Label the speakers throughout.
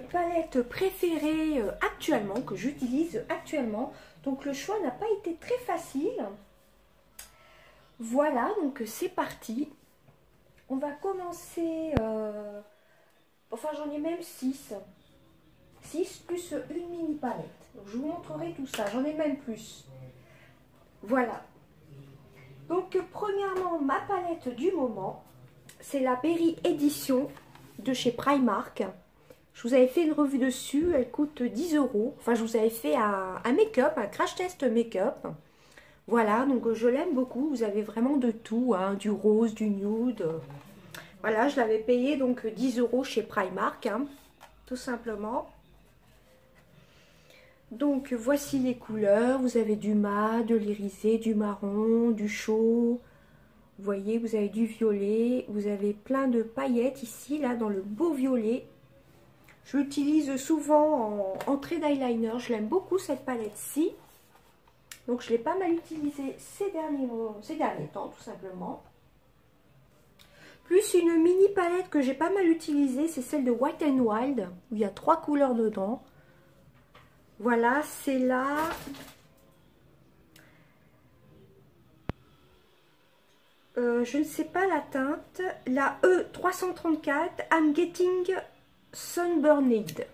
Speaker 1: palette préférée actuellement, que j'utilise actuellement. Donc le choix n'a pas été très facile. Voilà, donc c'est parti. On va commencer... enfin, j'en ai même 6. 6 plus une mini palette. Donc, je vous montrerai tout ça. J'en ai même plus. Voilà. Donc, premièrement, ma palette du moment, c'est la Berry Edition de chez Primark. Je vous avais fait une revue dessus. Elle coûte 10 €. Enfin, je vous avais fait un make-up, un crash test make-up. Voilà, donc je l'aime beaucoup. Vous avez vraiment de tout, hein, du rose, du nude. Voilà, je l'avais payé donc 10 € chez Primark, hein, tout simplement. Donc voici les couleurs. Vous avez du mat, de l'irisé, du marron, du chaud. Vous voyez, vous avez du violet. Vous avez plein de paillettes ici, là, dans le beau violet. Je l'utilise souvent en trait d'eyeliner. Je l'aime beaucoup cette palette-ci. Donc je l'ai pas mal utilisée ces derniers temps, tout simplement. Plus une mini palette que j'ai pas mal utilisée, c'est celle de Wet n Wild, où il y a 3 couleurs dedans. Voilà, c'est là. Je ne sais pas la teinte. La E334, I'm Getting Sunburned.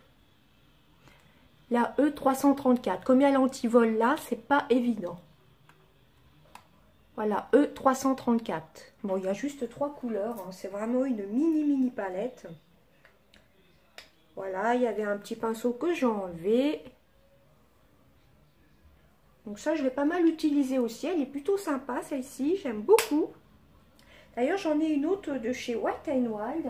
Speaker 1: La E334. Comme il y a l'antivol là, c'est pas évident. Voilà, E334. Bon, il y a juste 3 couleurs. Hein. C'est vraiment une mini palette. Voilà, il y avait un petit pinceau que j'ai enlevé. Donc ça, je l'ai pas mal utilisé aussi. Elle est plutôt sympa, celle-ci. J'aime beaucoup. D'ailleurs, j'en ai une autre de chez Wet n Wild.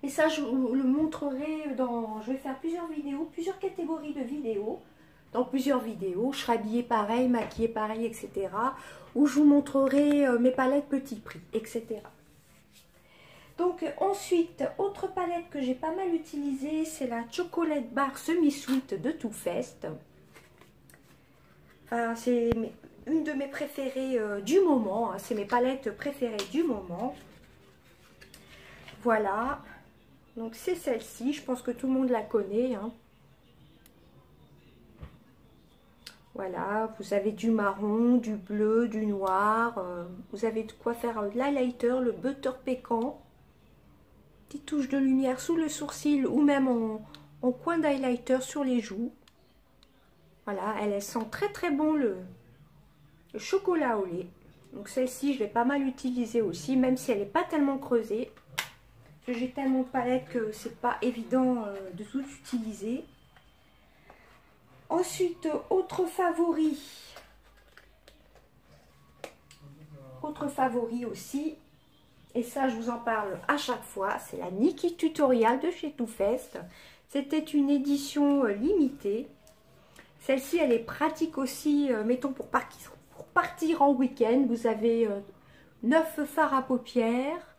Speaker 1: Et ça, je vous le montrerai dans... Je vais faire plusieurs vidéos, plusieurs catégories de vidéos. Dans plusieurs vidéos, je serai habillée pareil, maquillée pareil, etc. Où je vous montrerai mes palettes petit prix, etc. Donc ensuite, autre palette que j'ai pas mal utilisée, c'est la Chocolate Bar Semi-Sweet de Too Faced. Enfin, c'est une de mes préférées du moment. Hein. C'est mes palettes préférées du moment. Voilà. Donc c'est celle-ci. Je pense que tout le monde la connaît. Hein. Voilà, vous avez du marron, du bleu, du noir. Vous avez de quoi faire l'highlighter, le butter pécan. Petite touche de lumière sous le sourcil ou même en coin d'highlighter sur les joues. Voilà, elle sent très bon le chocolat au lait. Donc celle-ci, je l'ai pas mal utilisée aussi, même si elle n'est pas tellement creusée. Parce que j'ai tellement de palettes que c'est pas évident de tout utiliser. Ensuite, autre favori aussi, et ça je vous en parle à chaque fois, c'est la Nikkie Tutorial de chez Too Faced. C'était une édition limitée. Celle-ci, elle est pratique aussi, mettons pour partir en week-end. Vous avez 9 fards à paupières,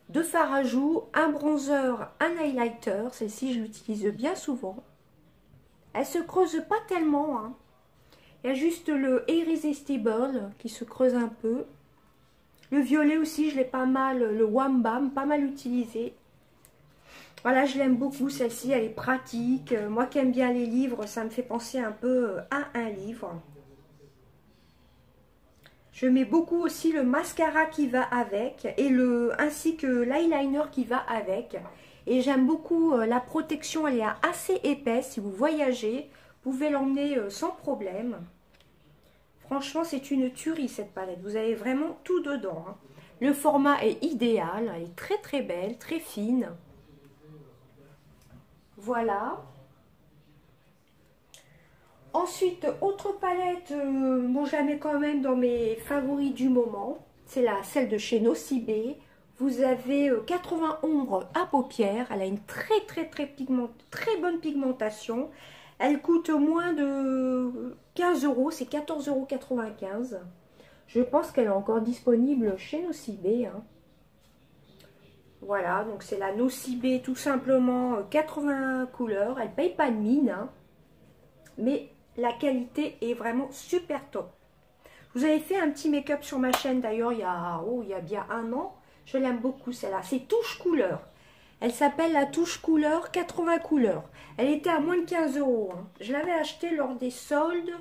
Speaker 1: 2 fards à joues, un bronzer, un highlighter. Celle-ci, je l'utilise bien souvent. Elle se creuse pas tellement. Hein. Il y a juste le Irresistible qui se creuse un peu. Le violet aussi, je l'ai pas mal, le Wham Bam, pas mal utilisé. Voilà, je l'aime beaucoup celle-ci, elle est pratique. Moi qui aime bien les livres, ça me fait penser un peu à un livre. Je mets beaucoup aussi le mascara qui va avec et ainsi que l'eyeliner qui va avec. Et j'aime beaucoup la protection, elle est assez épaisse. Si vous voyagez, vous pouvez l'emmener sans problème. Franchement, c'est une tuerie cette palette. Vous avez vraiment tout dedans. Hein. Le format est idéal, elle est très belle, très fine. Voilà. Ensuite, autre palette, bon, je la mets quand même dans mes favoris du moment. C'est celle de chez Nocibé. Vous avez 80 ombres à paupières. Elle a une très bonne pigmentation. Elle coûte moins de 15 €. C'est 14,95 €. Je pense qu'elle est encore disponible chez Nocibé. Hein. Voilà, donc c'est la Nocibé tout simplement 80 couleurs. Elle paye pas de mine. Hein. Mais la qualité est vraiment super top. Je vous avais fait un petit make-up sur ma chaîne d'ailleurs il y a bien un an. Je l'aime beaucoup celle-là. C'est touche couleur. Elle s'appelle la touche couleur 80 couleurs. Elle était à moins de 15 €. Hein. Je l'avais achetée lors des soldes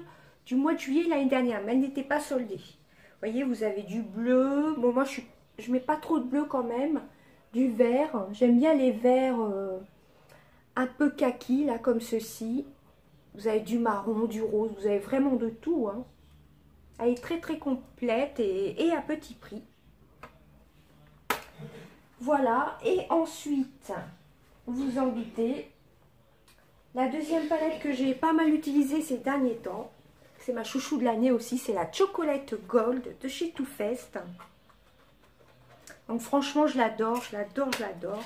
Speaker 1: du mois de juillet l'année dernière, mais elle n'était pas soldée. Vous voyez, vous avez du bleu. Bon, moi, je mets pas trop de bleu quand même. Du vert. J'aime bien les verts un peu kaki, là, comme ceci. Vous avez du marron, du rose. Vous avez vraiment de tout. Hein. Elle est très, très complète et à petit prix. Voilà. Et ensuite, vous en doutez, la deuxième palette que j'ai pas mal utilisée ces derniers temps, c'est ma chouchou de l'année aussi, c'est la Chocolate Gold de chez Too Faced. Donc franchement, je l'adore, je l'adore, je l'adore.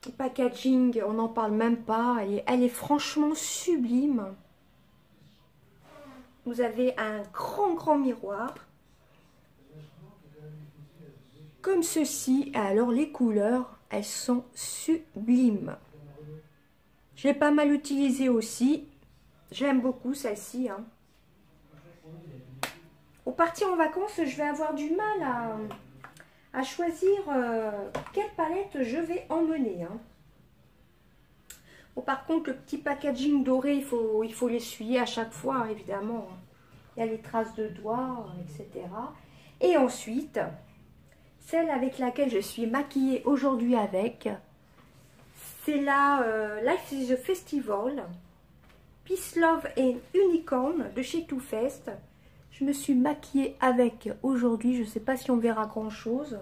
Speaker 1: Le packaging, on n'en parle même pas, elle est franchement sublime. Vous avez un grand miroir. Comme ceci, alors les couleurs, elles sont sublimes. Je l'ai pas mal utilisée aussi. J'aime beaucoup celle-ci. Hein. Au partir en vacances, je vais avoir du mal à choisir quelle palette je vais emmener. Hein. Bon, par contre, le petit packaging doré, il faut l'essuyer à chaque fois, évidemment. Il y a les traces de doigts, etc. Et ensuite, celle avec laquelle je suis maquillée aujourd'hui avec, c'est la Life is a Festival. Peace, Love and Unicorn de chez Too Faced. Je me suis maquillée avec aujourd'hui. Je ne sais pas si on verra grand chose.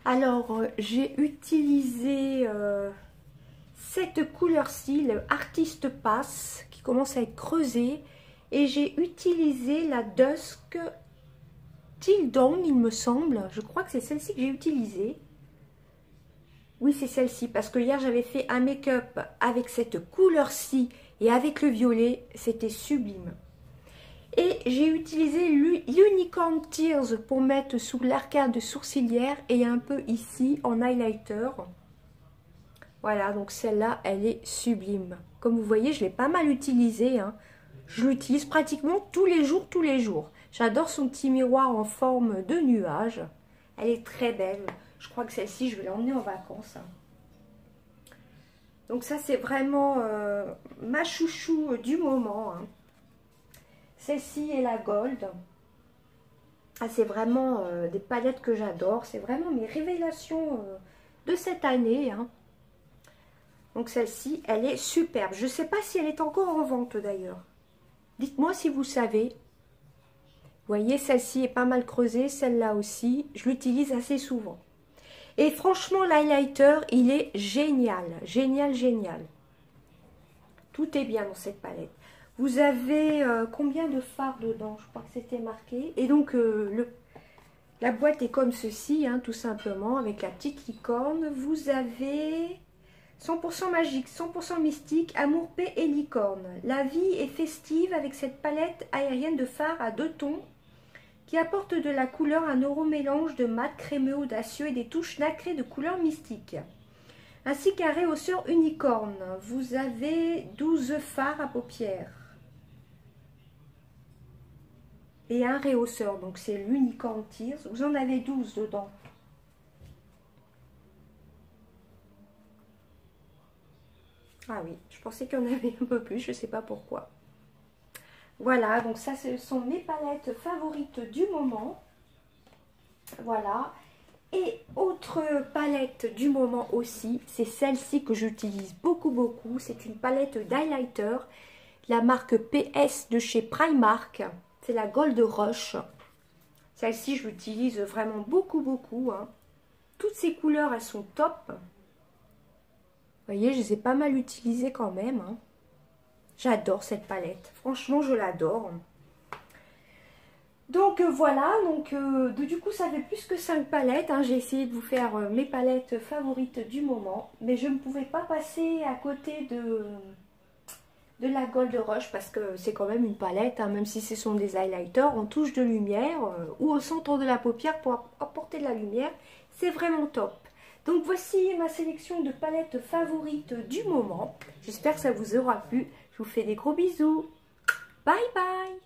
Speaker 1: Alors, j'ai utilisé cette couleur-ci, le Artist Pass, qui commence à être creusée. Et j'ai utilisé la Dusk Till Dawn, il me semble. Je crois que c'est celle-ci que j'ai utilisée. Oui, c'est celle-ci, parce que hier j'avais fait un make-up avec cette couleur-ci et avec le violet, c'était sublime. Et j'ai utilisé l'Unicorn Tears pour mettre sous l'arcade sourcilière et un peu ici en highlighter. Voilà, donc celle-là, elle est sublime. Comme vous voyez, je l'ai pas mal utilisée. Hein. Je l'utilise pratiquement tous les jours. J'adore son petit miroir en forme de nuage. Elle est très belle. Je crois que celle-ci, je vais l'emmener en vacances. Donc ça, c'est vraiment ma chouchou du moment. Hein. Celle-ci est la Gold. Ah, c'est vraiment des palettes que j'adore. C'est vraiment mes révélations de cette année. Hein. Donc celle-ci, elle est superbe. Je ne sais pas si elle est encore en vente d'ailleurs. Dites-moi si vous savez. Vous voyez, celle-ci est pas mal creusée. Celle-là aussi. Je l'utilise assez souvent. Et franchement, l'highlighter, il est génial. Génial. Tout est bien dans cette palette. Vous avez combien de fards dedans? Je crois que c'était marqué. Et donc, la boîte est comme ceci, hein, tout simplement, avec la petite licorne. Vous avez 100% magique, 100% mystique, amour, paix et licorne. La vie est festive avec cette palette aérienne de fards à 2 tons qui apporte de la couleur, un mélange de mat crémeux audacieux et des touches nacrées de couleur mystique. Ainsi qu'un rehausseur unicorne. Vous avez 12 fards à paupières. Et un rehausseur, donc c'est l'Unicorn Tears. Vous en avez 12 dedans. Ah oui, je pensais qu'il y en avait un peu plus, je ne sais pas pourquoi. Voilà, donc ça, ce sont mes palettes favorites du moment. Voilà. Et autre palette du moment aussi, c'est celle-ci que j'utilise beaucoup. C'est une palette d'highlighter, la marque PS de chez Primark. C'est la Gold Rush. Celle-ci, je l'utilise vraiment beaucoup. Hein. Toutes ces couleurs, elles sont top. Vous voyez, je les ai pas mal utilisées quand même. Hein. J'adore cette palette. Franchement, je l'adore. Donc voilà, du coup ça fait plus que 5 palettes, hein. J'ai essayé de vous faire mes palettes favorites du moment, mais je ne pouvais pas passer à côté de la Gold Rush parce que c'est quand même une palette, hein. Même si ce sont des highlighters, on touche de lumière ou au centre de la paupière pour apporter de la lumière, c'est vraiment top. Donc voici ma sélection de palettes favorites du moment, j'espère que ça vous aura plu, je vous fais des gros bisous, bye bye.